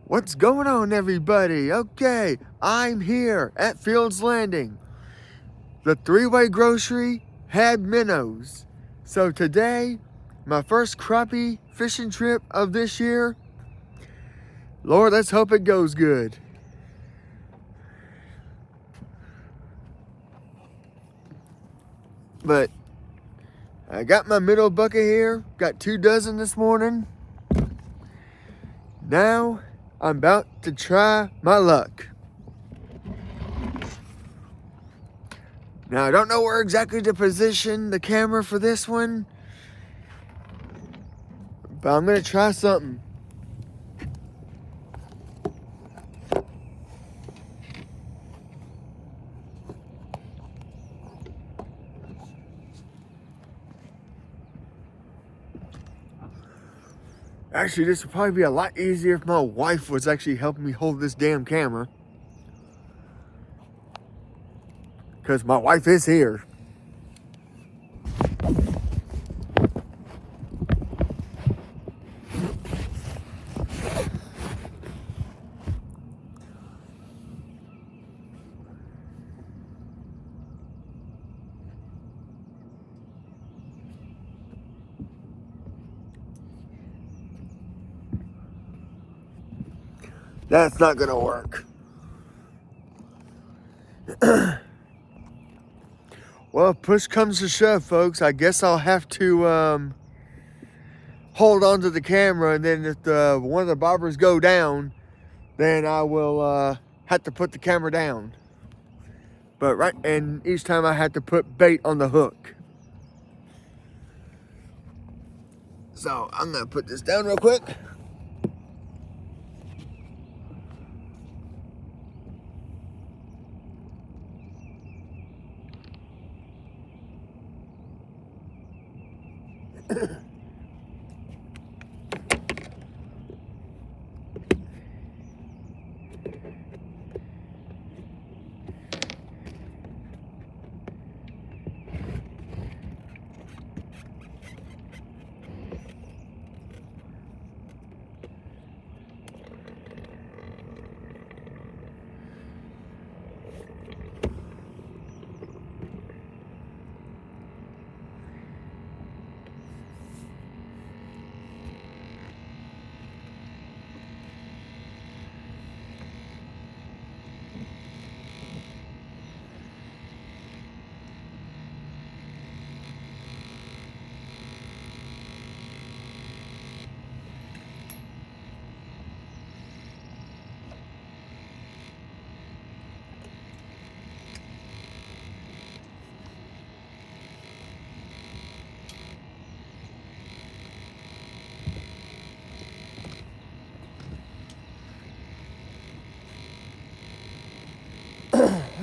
What's going on, everybody? Okay, I'm here at Fields Landing. The three-way grocery had minnows. So today, my first crappie fishing trip of this year. Lord, let's hope it goes good. But I got my minnow bucket here. Got 2 dozen this morning. Now, I'm about to try my luck. Now, I don't know where exactly to position the camera for this one, but I'm gonna try something. Actually, this would probably be a lot easier if my wife was actually helping me hold this damn camera. Because my wife is here. That's not gonna work. Well, if push comes to shove, folks, I guess I'll have to hold on to the camera, and then if one of the bobbers go down, then I will have to put the camera down. But and each time I have to put bait on the hook. So I'm gonna put this down real quick.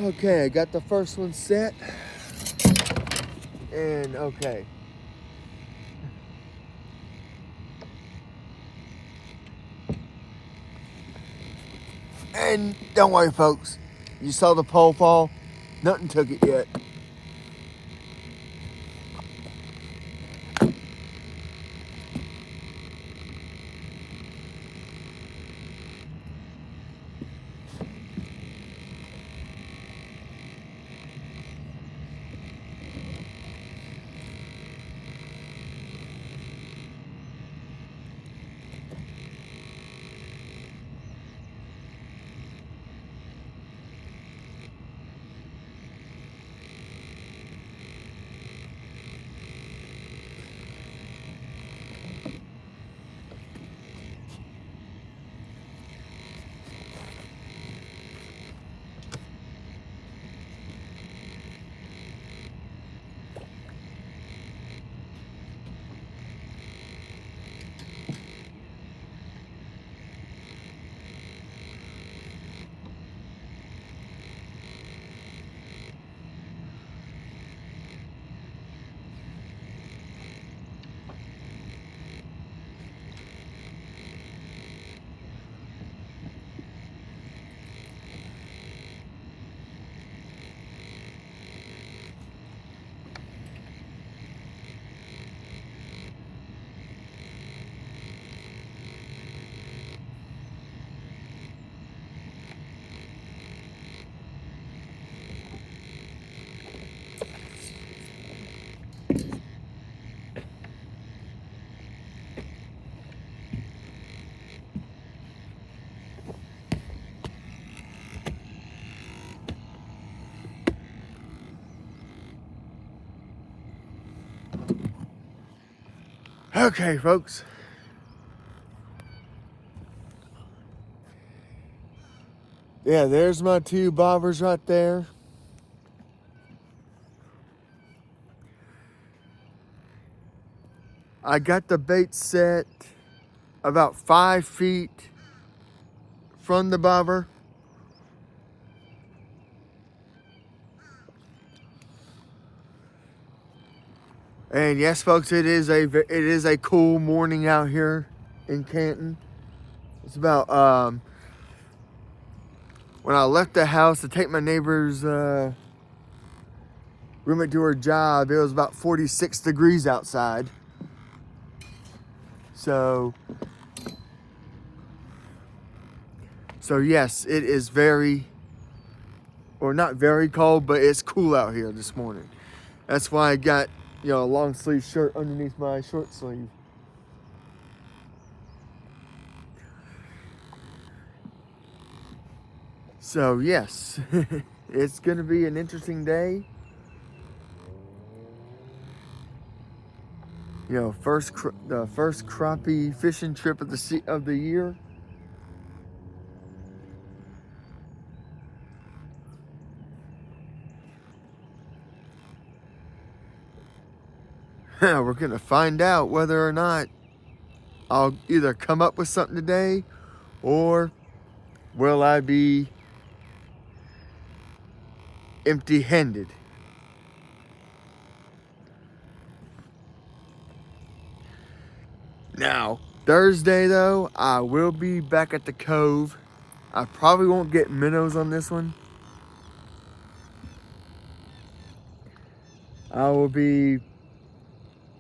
Okay, I got the first one set. And okay. And don't worry, folks. You saw the pole fall. Nothing took it yet. Okay, folks. Yeah, there's my two bobbers right there. I got the bait set about 5 feet from the bobber. And yes, folks, it is a cool morning out here in Canton. It's about when I left the house to take my neighbor's roommate to her job, it was about 46 degrees outside. So yes, it is very, or not very cold, but it's cool out here this morning. That's why I got, a long sleeve shirt underneath my short sleeve. So yes, it's gonna be an interesting day. The first crappie fishing trip of the year. We're gonna find out whether or not I'll either come up with something today, or will I be empty-handed. Now, Thursday though, I will be back at the Cove. I probably won't get minnows on this one. I will be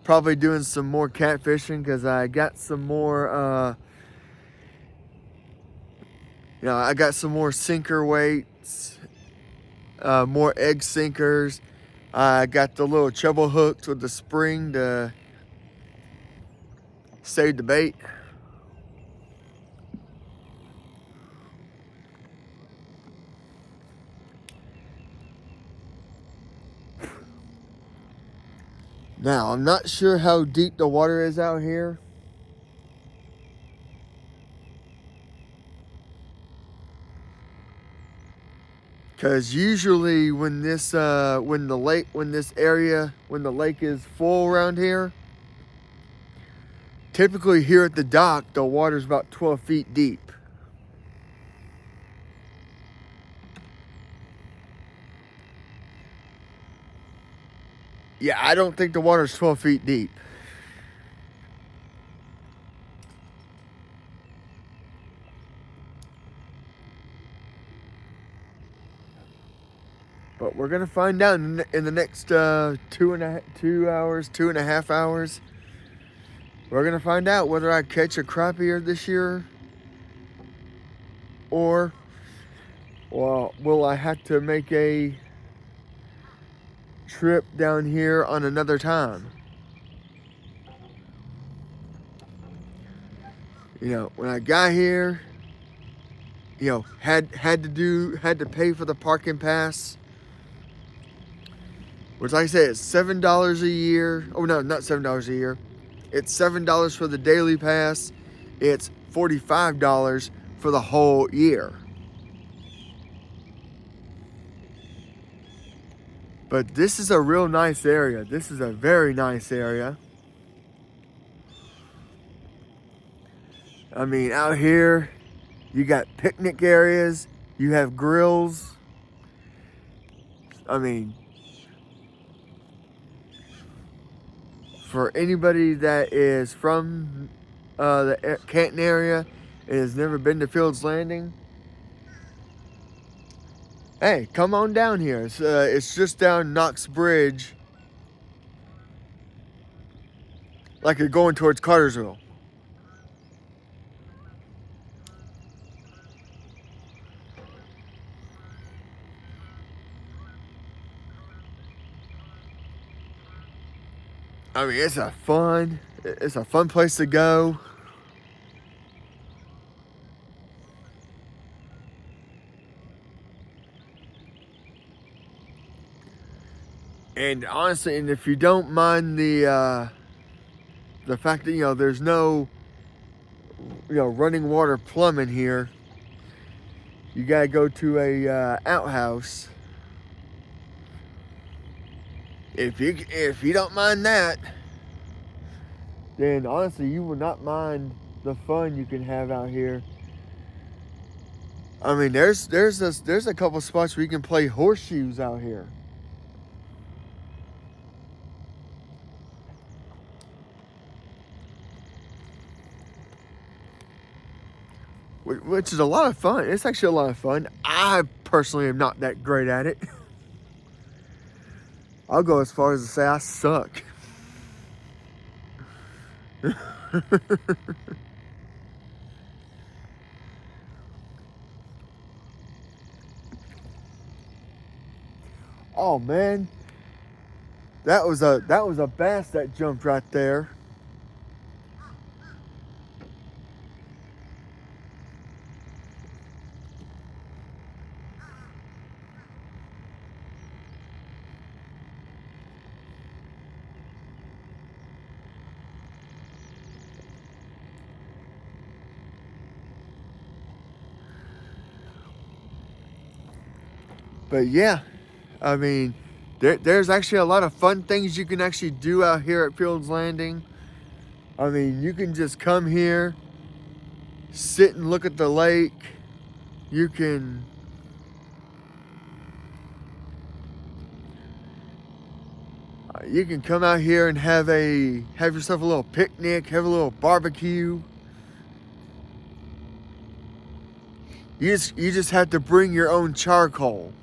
probably doing some more catfishing because I got some more, I got some more sinker weights, more egg sinkers. I got the little treble hooks with the spring to save the bait. Now, I'm not sure how deep the water is out here. Because usually when the lake is full around here, typically here at the dock, the water's about 12 feet deep. Yeah, I don't think the water's 12 feet deep. But we're gonna find out in the next 2.5 hours. We're gonna find out whether I catch a crappie this year, or will I have to make a trip down here on another time. When I got here, had to pay for the parking pass, which, like I said, it's $7 a year. Oh no, not $7 a year. It's $7 for the daily pass. It's $45 for the whole year. But this is a real nice area. This is a very nice area. I mean, out here, you got picnic areas, you have grills. I mean, for anybody that is from the Canton area and has never been to Fields Landing, hey, come on down here. It's just down Knox Bridge, like you're going towards Cartersville. I mean, it's a fun place to go. And honestly, and if you don't mind the the fact that, you know, there's no, you know, running water plumbing here. You gotta go to a outhouse. If you don't mind that, then honestly you will not mind the fun you can have out here. I mean, there's a couple spots where you can play horseshoes out here. Which is a lot of fun. It's actually a lot of fun. I personally am not that great at it. I'll go as far as to say I suck. Oh man, that was a bass that jumped right there. But yeah, I mean, there's actually a lot of fun things you can actually do out here at Fields Landing. I mean, you can just come here, sit and look at the lake. You can come out here and have yourself a little picnic, have a little barbecue. You just have to bring your own charcoal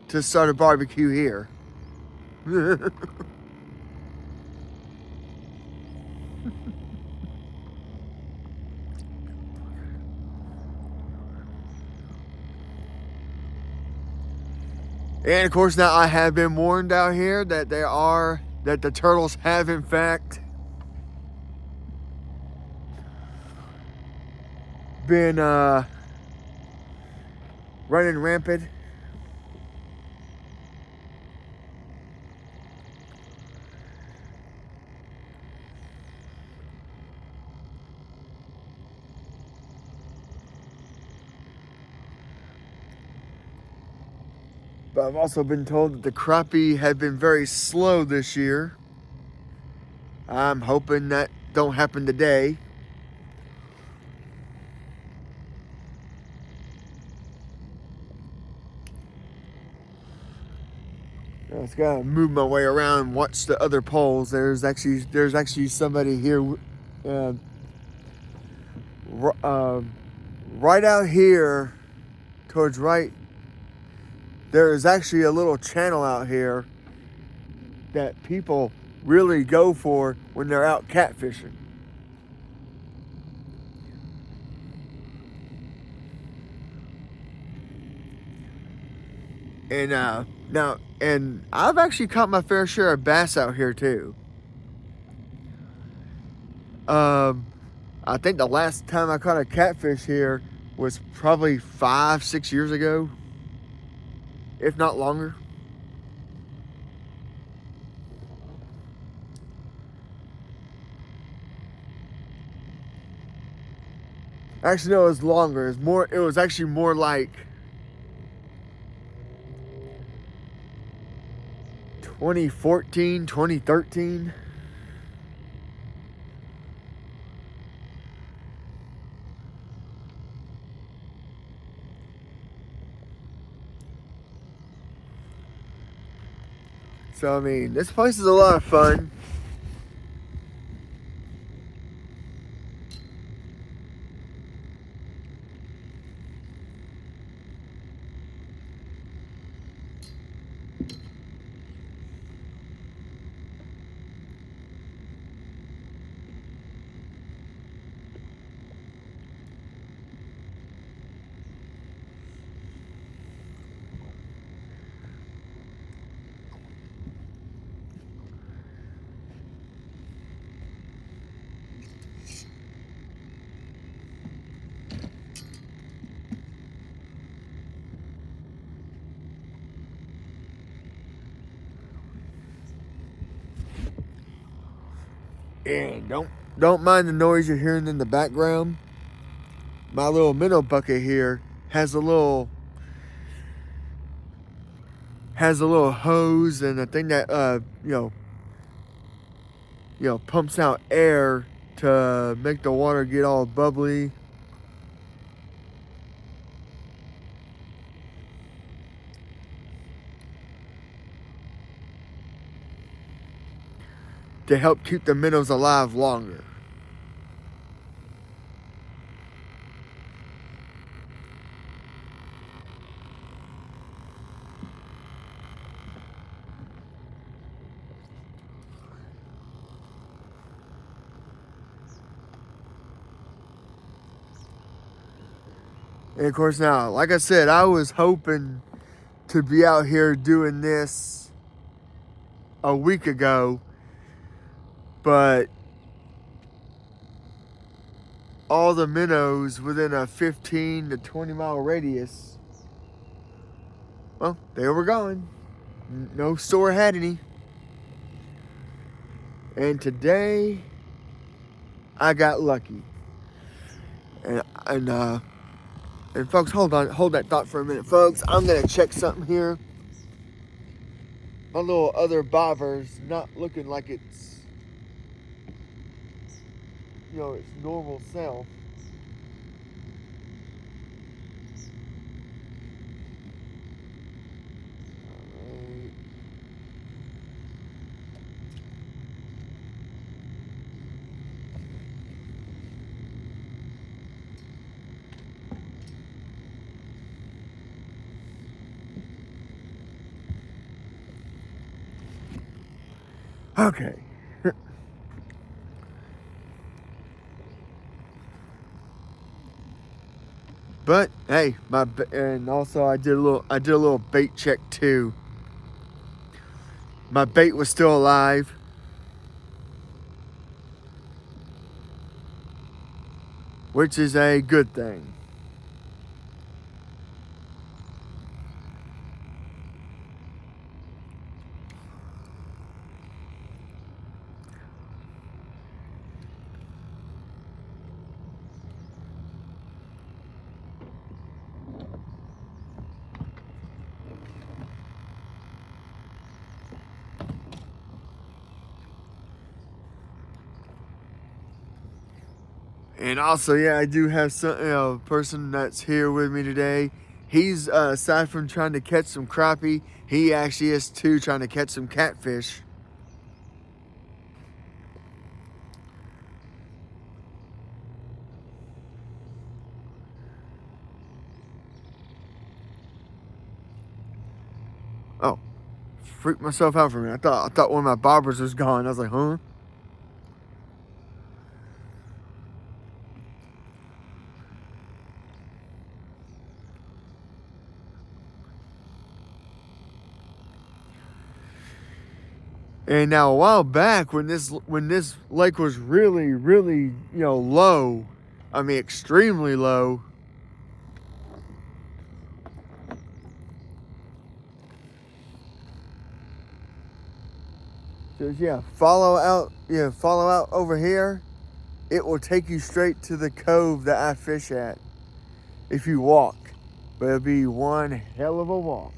to start a barbecue here. And of course, now I have been warned out here that the turtles have in fact been running rampant. But I've also been told that the crappie have been very slow this year. I'm hoping that don't happen today. I just gotta move my way around and watch the other poles. There's actually somebody here, right out here, towards right. There is actually a little channel out here that people really go for when they're out catfishing. And and I've actually caught my fair share of bass out here too. I think the last time I caught a catfish here was probably 5-6 years ago, if not longer. Actually, no, it was longer. It was actually more like 2014, 2013. So, I mean, this place is a lot of fun. And don't mind the noise you're hearing in the background. My little minnow bucket here has a little hose and a thing that pumps out air to make the water get all bubbly. To help keep the minnows alive longer. And of course now, like I said, I was hoping to be out here doing this a week ago, but all the minnows within a 15 to 20 mile radius, well, they were gone. No store had any. And today, I got lucky. And folks, hold that thought for a minute, folks. I'm gonna check something here. My little other bobber's not looking like it's, its normal self. Okay. But hey, and also I did a little bait check too. My bait was still alive. Which is a good thing. And also, yeah, I do have a person that's here with me today. He's, aside from trying to catch some crappie, he actually is too trying to catch some catfish. Oh, freaked myself out for a minute. I thought one of my bobbers was gone. I was like, huh? And now a while back, when this lake was really, really, low, I mean extremely low. Just follow out over here. It will take you straight to the cove that I fish at if you walk. But it'll be one hell of a walk.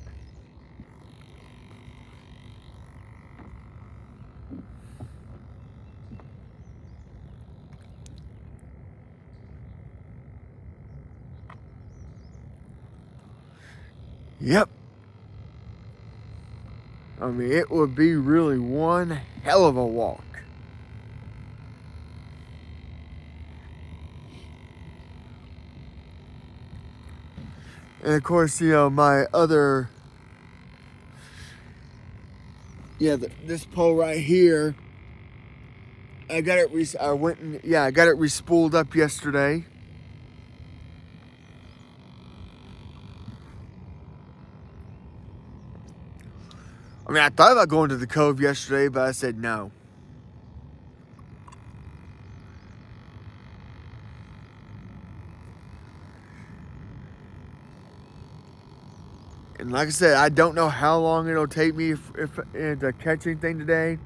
Yep. I mean, it would be really one hell of a walk. And of course, my other, this pole right here, I got it re-spooled up yesterday. I mean, I thought about going to the cove yesterday, but I said no. And like I said, I don't know how long it'll take me if to catch anything today.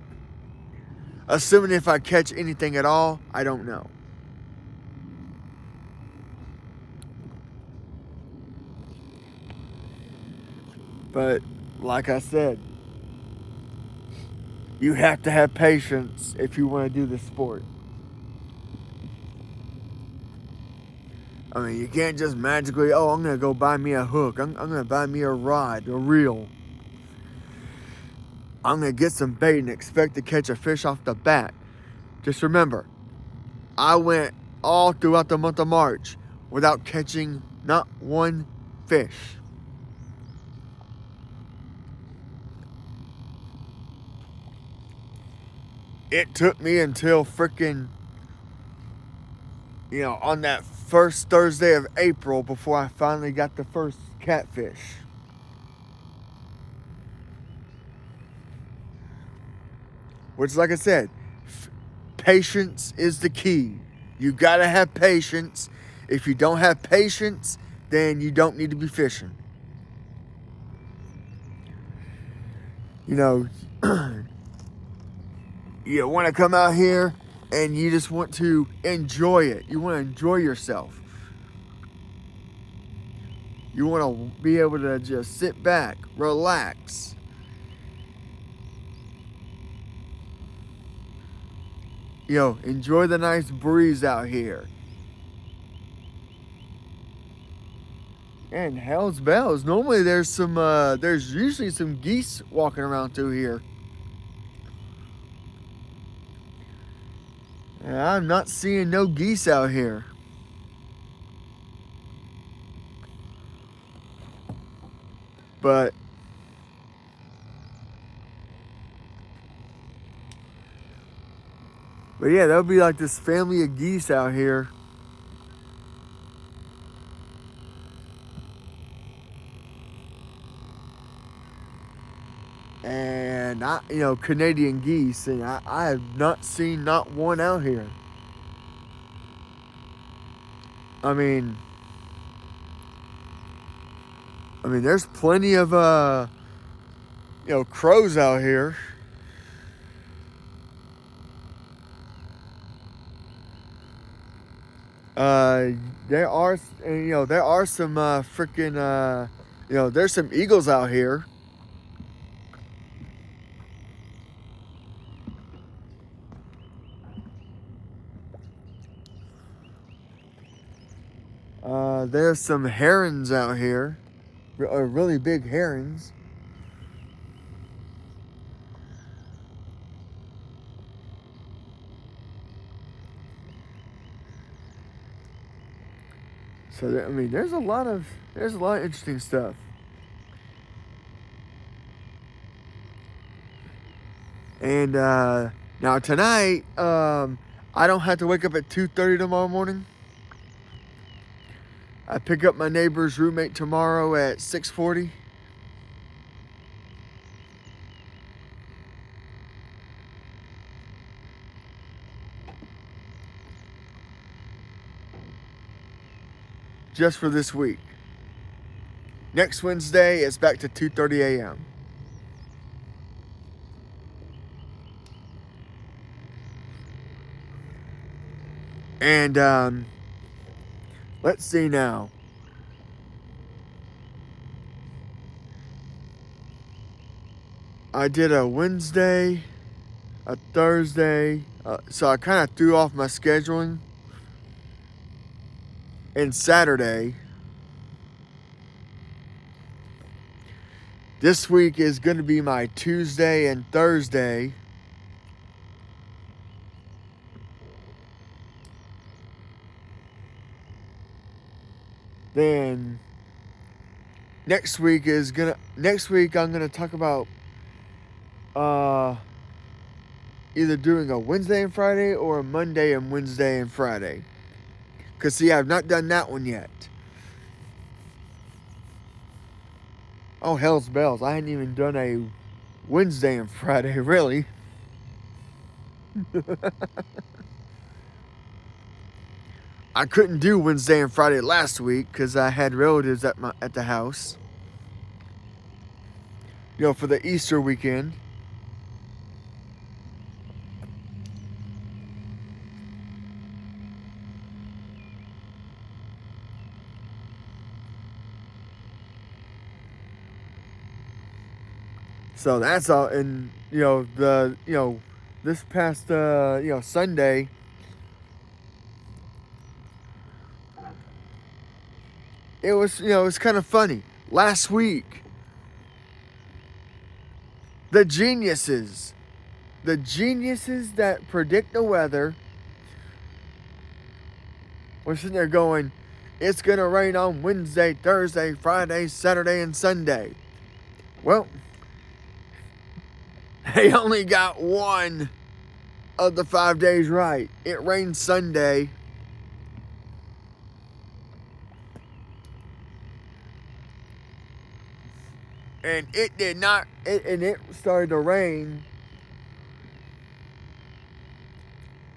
Assuming if I catch anything at all, I don't know. But like I said, you have to have patience if you want to do this sport. I mean, you can't just magically, oh, I'm going to go buy me a hook. I'm going to buy me a rod, a reel. I'm going to get some bait and expect to catch a fish off the bat. Just remember, I went all throughout the month of March without catching not one fish. It took me until freaking, on that first Thursday of April before I finally got the first catfish. Which, like I said, patience is the key. You gotta have patience. If you don't have patience, then you don't need to be fishing. You want to come out here and you just want to enjoy it. You want to enjoy yourself. You want to be able to just sit back, relax. Enjoy the nice breeze out here. And hell's bells. Normally there's usually some geese walking around through here. And I'm not seeing no geese out here. But yeah, there'll be like this family of geese out here. And Canadian geese, and I have not seen not one out here. I mean, there's plenty of crows out here. There are some freaking there's some eagles out here. There's some herons out here, really big herons. So there's a lot of interesting stuff. And now tonight, I don't have to wake up at 2:30 tomorrow morning. I pick up my neighbor's roommate tomorrow at 6:40. Just for this week. Next Wednesday, it's back to 2:30 a.m. And let's see now. I did a Wednesday, a Thursday, so I kind of threw off my scheduling. And Saturday. This week is going to be my Tuesday and Thursday. Then next week I'm gonna talk about either doing a Wednesday and Friday or a Monday and Wednesday and Friday. Cause see, I've not done that one yet. Oh, hell's bells! I hadn't even done a Wednesday and Friday, really. I couldn't do Wednesday and Friday last week because I had relatives at the house. For the Easter weekend. So that's all. And this past Sunday, it was kind of funny. Last week, the geniuses that predict the weather were sitting there going, it's going to rain on Wednesday, Thursday, Friday, Saturday, and Sunday. Well, they only got one of the 5 days right. It rained Sunday. And it did not, and it started to rain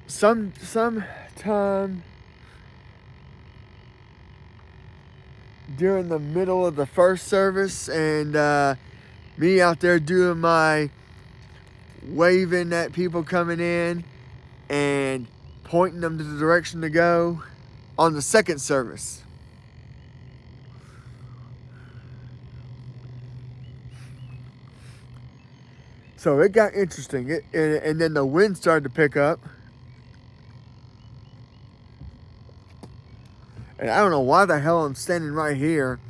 sometime during the middle of the first service, and me out there doing my waving at people coming in and pointing them to the direction to go on the second service. So it got interesting. And then the wind started to pick up. And I don't know why the hell I'm standing right here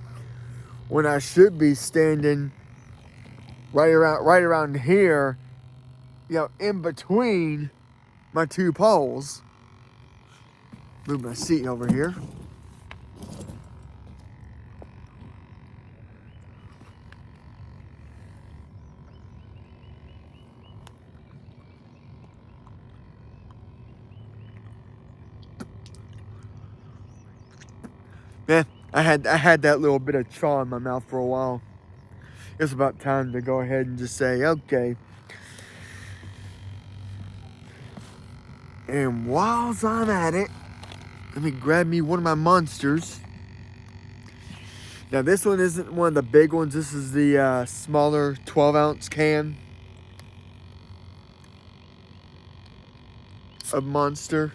when I should be standing right around here, in between my two poles. Move my seat over here. Man, I had that little bit of chaw in my mouth for a while. It's about time to go ahead and just say, okay. And whilst I'm at it, let me grab me one of my monsters. Now this one isn't one of the big ones. This is the smaller 12-ounce can of Monster.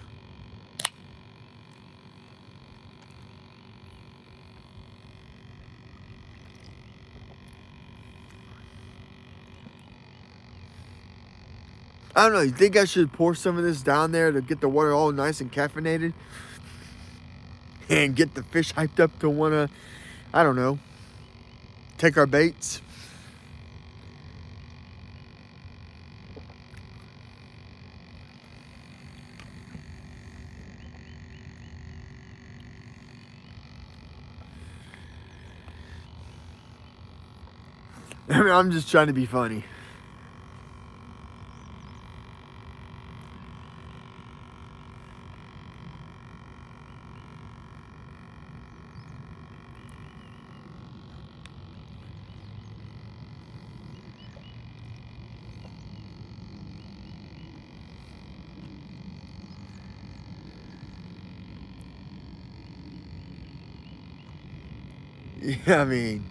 I don't know, you think I should pour some of this down there to get the water all nice and caffeinated? And get the fish hyped up to want to, I don't know, take our baits? I mean, I'm just trying to be funny. Yeah, I mean,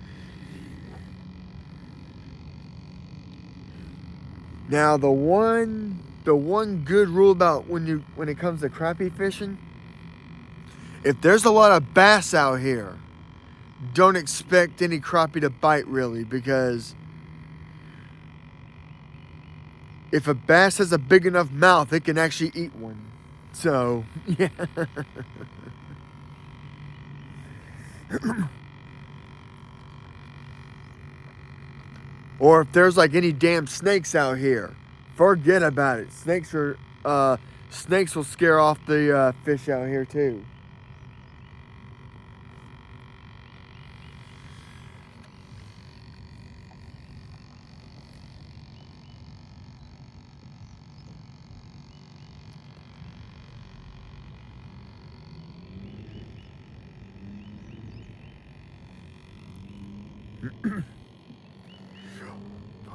now the one good rule about when it comes to crappie fishing, if there's a lot of bass out here, don't expect any crappie to bite really, because if a bass has a big enough mouth, it can actually eat one. So, yeah. Or if there's like any damn snakes out here, forget about it. Snakes will scare off the fish out here too.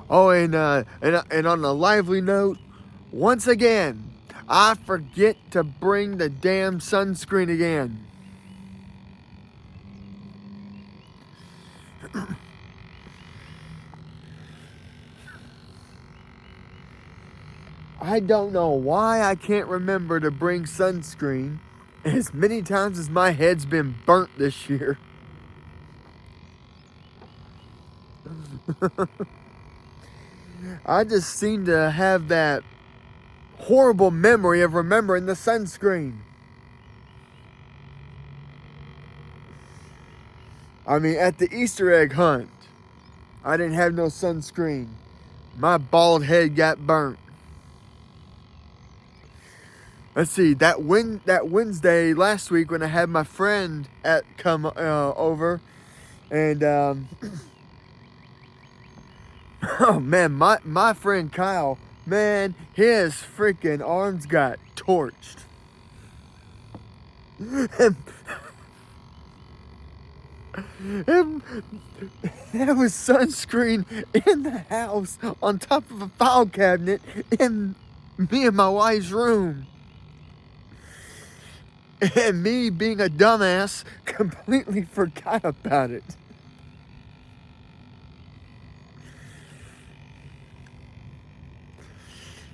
Oh, and on a lively note, once again, I forget to bring the damn sunscreen again. I don't know why I can't remember to bring sunscreen as many times as my head's been burnt this year. I just seem to have that horrible memory of remembering the sunscreen. I mean, at the Easter egg hunt, I didn't have no sunscreen. My bald head got burnt. Let's see, that Wednesday last week when I had my friend come over, and oh man, my friend Kyle, man, his freaking arms got torched. And there was sunscreen in the house on top of a file cabinet in me and my wife's room. And me, being a dumbass, completely forgot about it.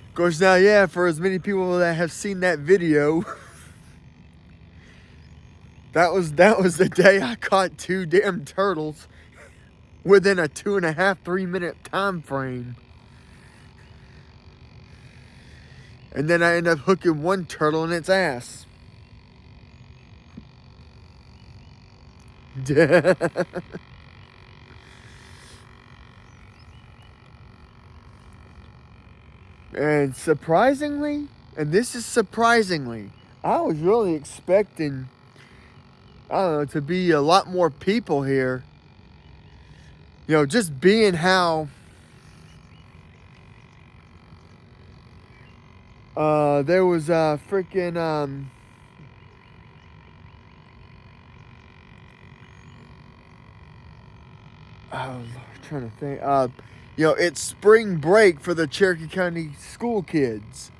Of course, now, yeah, for as many people that have seen that video, that was the day I caught 2 damn turtles within a 2.5, 3 minute time frame. And then I ended up hooking one turtle in its ass. And surprisingly, and this is surprisingly, I was really expecting, I don't know, to be a lot more people here. You know, just being how there was a freaking I'm trying to think. You know, it's spring break for the Cherokee County school kids.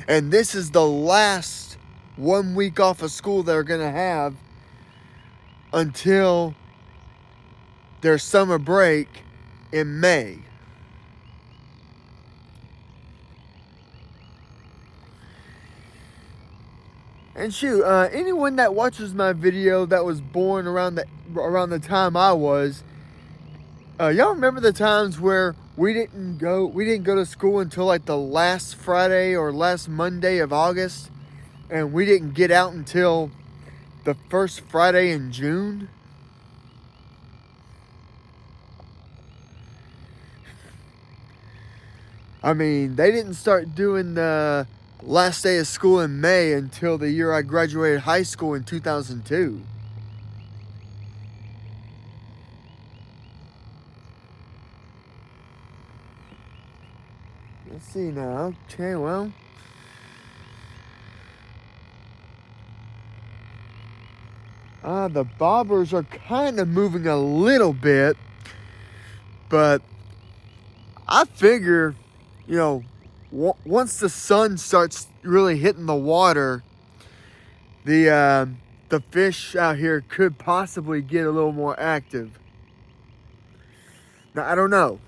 And this is the last 1 week off of school they're going to have until their summer break in May. And shoot, anyone that watches my video that was born around the time I was, y'all remember the times where we didn't go to school until like the last Friday or last Monday of August, and we didn't get out until the first Friday in June? I mean, they didn't start doing the last day of school in May until the year I graduated high school in 2002. Let's see now. Okay, well. The bobbers are kind of moving a little bit, but I figure, you know, once the sun starts really hitting the water, the fish out here could possibly get a little more active. Now, I don't know.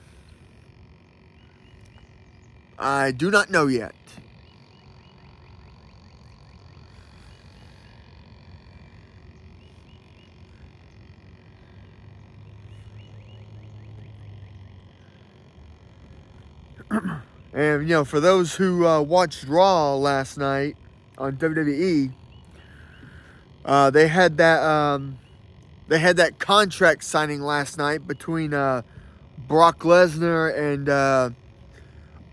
I do not know yet. And, you know, for those who watched Raw last night on WWE, they had that contract signing last night between Brock Lesnar and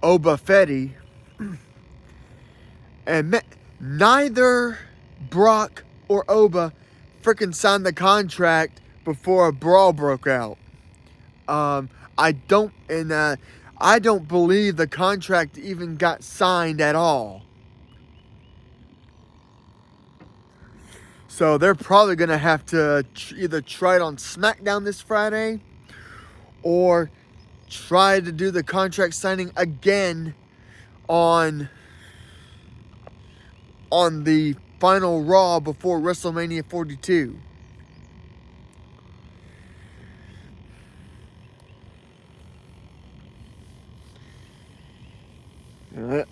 Oba Fetty. And neither Brock or Oba freaking signed the contract before a brawl broke out. I don't believe the contract even got signed at all. So they're probably going to have to either try it on SmackDown this Friday or try to do the contract signing again on the final Raw before WrestleMania 42.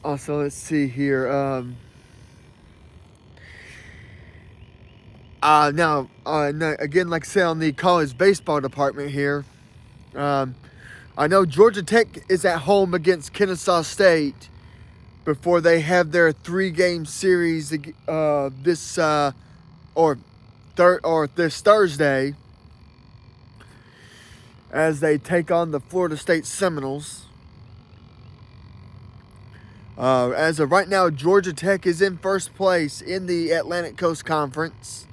Also, let's see here. Now, again, like I say, on the college baseball department here, I know Georgia Tech is at home against Kennesaw State before they have their 3-game series this Thursday as they take on the Florida State Seminoles. As of right now, Georgia Tech is in first place in the Atlantic Coast Conference.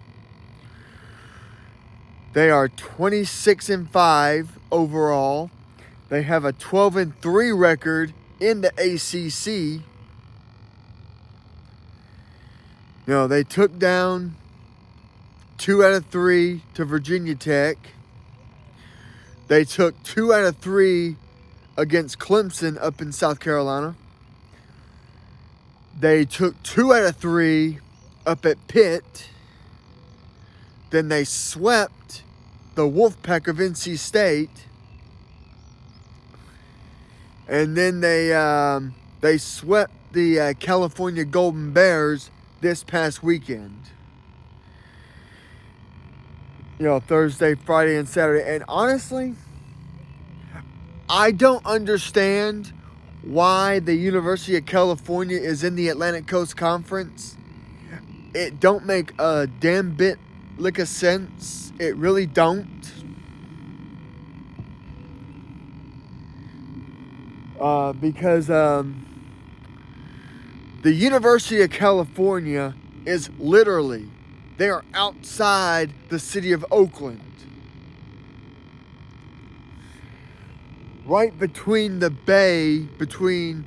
They are 26-5 overall. They have a 12-3 record in the ACC. They took down 2 out of 3 to Virginia Tech. They took 2 out of 3 against Clemson up in South Carolina. They took 2 out of 3 up at Pitt. Then they swept the Wolfpack of NC State. And then they swept the California Golden Bears this past weekend. Thursday, Friday, and Saturday. And honestly, I don't understand why the University of California is in the Atlantic Coast Conference. It don't make a damn bit lick of sense. It really don't. Because the University of California is literally, they are outside the city of Oakland. Right between the bay, between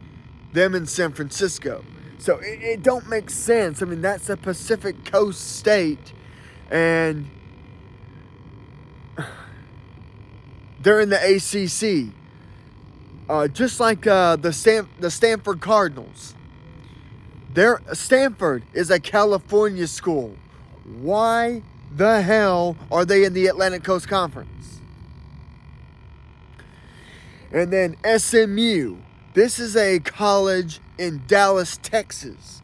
them and San Francisco. So it don't make sense. I mean, that's a Pacific Coast state. And they're in the ACC. Just like the Stanford Cardinals. Stanford is a California school. Why the hell are they in the Atlantic Coast Conference? And then SMU. This is a college in Dallas, Texas.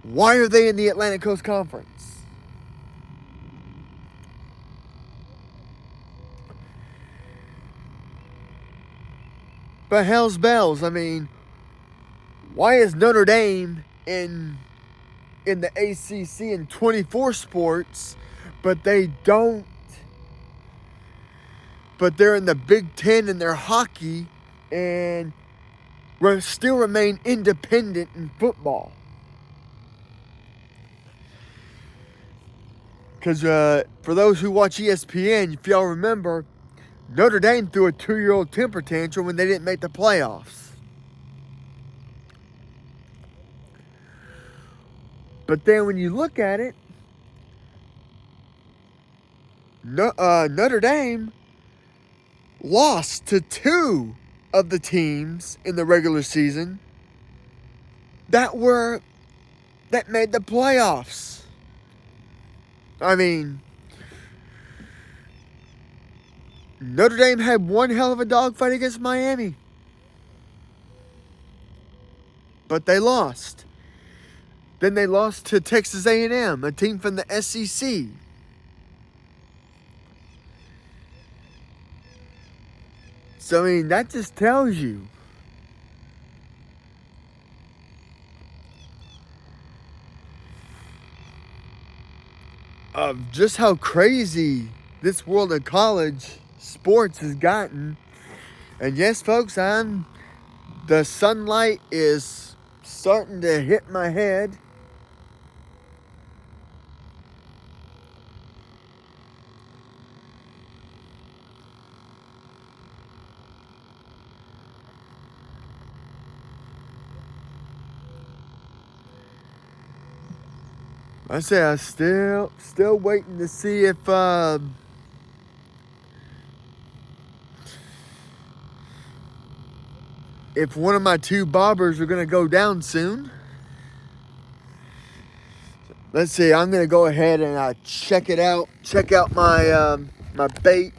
Why are they in the Atlantic Coast Conference? But hell's bells. I mean, why is Notre Dame in the ACC in 24 sports, but they don't? But they're in the Big Ten in their hockey and still remain independent in football. Because for those who watch ESPN, if y'all remember, Notre Dame threw a 2-year-old temper tantrum when they didn't make the playoffs. But then when you look at it, Notre Dame lost to 2 of the teams in the regular season that made the playoffs. I mean, Notre Dame had one hell of a dogfight against Miami. But they lost. Then they lost to Texas A&M, a team from the SEC. So, I mean, that just tells you of just how crazy this world of college sports has gotten. And yes, folks, the sunlight is starting to hit my head. I say I'm still waiting to see if one of my 2 bobbers are going to go down soon. Let's see. I'm going to go ahead and check it out. Check out my my bait.